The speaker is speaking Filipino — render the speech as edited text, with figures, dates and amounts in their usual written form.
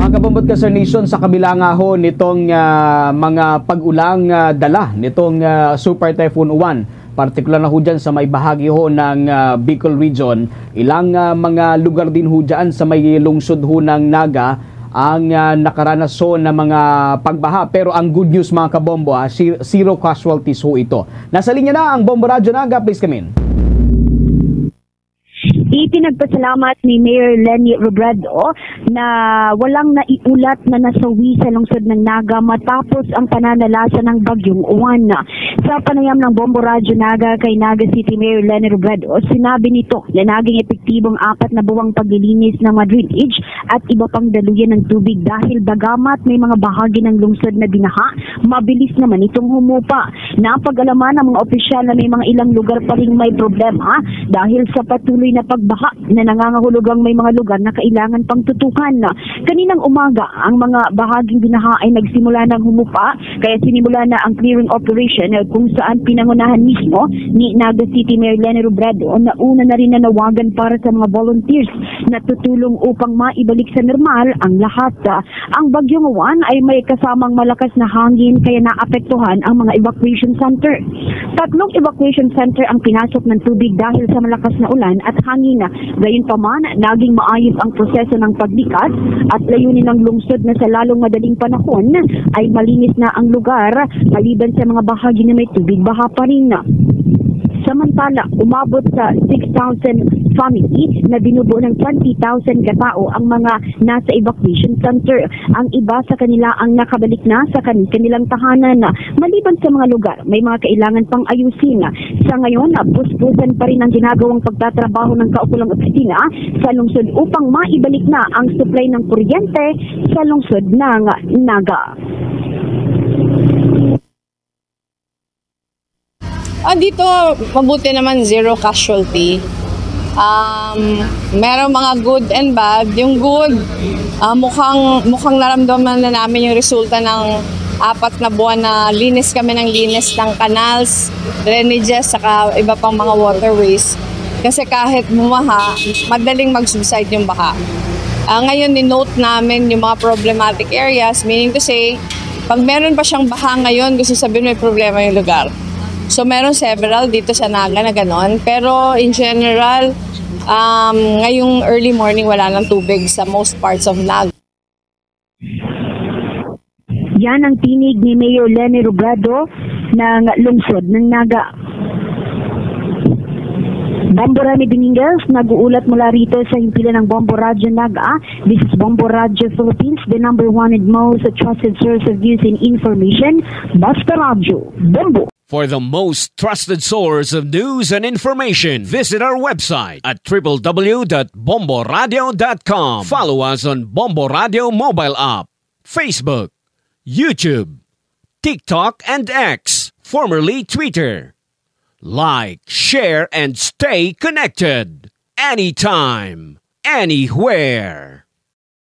Mga kabumbot ka Sir Nation, sa kabila nga ho nitong mga pag-ulang dala nitong Super Typhoon Uwan, partikular na ho dyan sa may bahagi ho ng Bicol Region, ilang mga lugar din ho dyan sa may lungsod ho ng Naga ang nakaranas ho ng mga pagbaha. Pero ang good news mga kabombo, zero casualties ho ito. Nasa linya na ang Bombo Radyo Naga, please come in. Ipinagpasalamat ni Mayor Leni Robredo na walang naiulat na nasawi sa lungsod ng Naga matapos ang pananalasa ng bagyong Uwan. Sa panayam ng Bombo Radyo Naga kay Naga City Mayor Leni Robredo, sinabi nito na naging epektibong 4 na buwang paglilinis ng mga drainage at iba pang daluyan ng tubig dahil bagamat may mga bahagi ng lungsod na binaha, mabilis naman itong humupa. Napag-alaman ng mga opisyal na may mga ilang lugar pa rin may problema dahil sa patuloy na pagbaha na nangangahulugang may mga lugar na kailangan pang tutukan. Kaninang umaga, ang mga bahaging binaha ay nagsimula ng humupa, kaya sinimula na ang clearing operation kung saan pinangunahan mismo ni Naga City Mayor Leni Robredo na una na rin nanawagan para sa mga volunteers na tutulong upang maibalik sa normal ang lahat. Ang bagyong Uwan ay may kasamang malakas na hangin kaya naapektuhan ang mga evacuation center. 3 evacuation center ang pinasok ng tubig dahil sa malakas na ulan at hangin. Gayunpaman, naging maayos ang proseso ng paglikas at layunin ng lungsod na sa lalong madaling panahon ay malinis na ang lugar maliban sa mga bahagi na may tubig baha pa rin. Samantala, umabot sa 6,000 family na binubuo ng 20,000 katao ang mga nasa evacuation center. Ang iba sa kanila ang nakabalik na sa kanilang tahanan. Maliban sa mga lugar, may mga kailangan pang ayusin. Sa ngayon, puspusan pa rin ang ginagawang pagtatrabaho ng kaukulang opisina sa lungsod upang maibalik na ang supply ng kuryente sa lungsod ng Naga. Dito, mabuti naman zero casualty. Merong mga good and bad. Yung good, mukhang naramdaman na namin yung resulta ng 4 na buwan na linis kami ng canals, drainages, saka iba pang mga waterways. Kasi kahit bumaha, madaling mag-subside yung baha. Ngayon, ni-note namin yung mga problematic areas, meaning to say, pag meron pa siyang baha ngayon, gusto sabihin may problema yung lugar. So meron several dito sa Naga na ganon. Pero in general, ngayong early morning wala nang tubig sa most parts of Naga. Yan ang tinig ni Mayor Leni Robredo ng lungsod ng Naga. Bombo Rami Dominguez, nag-uulat mula rito sa himpilan ng Bombo Radyo Naga. This is Bombo Radyo Philippines, the #1 and most trusted source of news and information. Basta Radyo, Bombo. For the most trusted source of news and information, visit our website at www.bomboradio.com. Follow us on Bombo Radio mobile app, Facebook, YouTube, TikTok, and X, formerly Twitter. Like, share, and stay connected. Anytime, anywhere.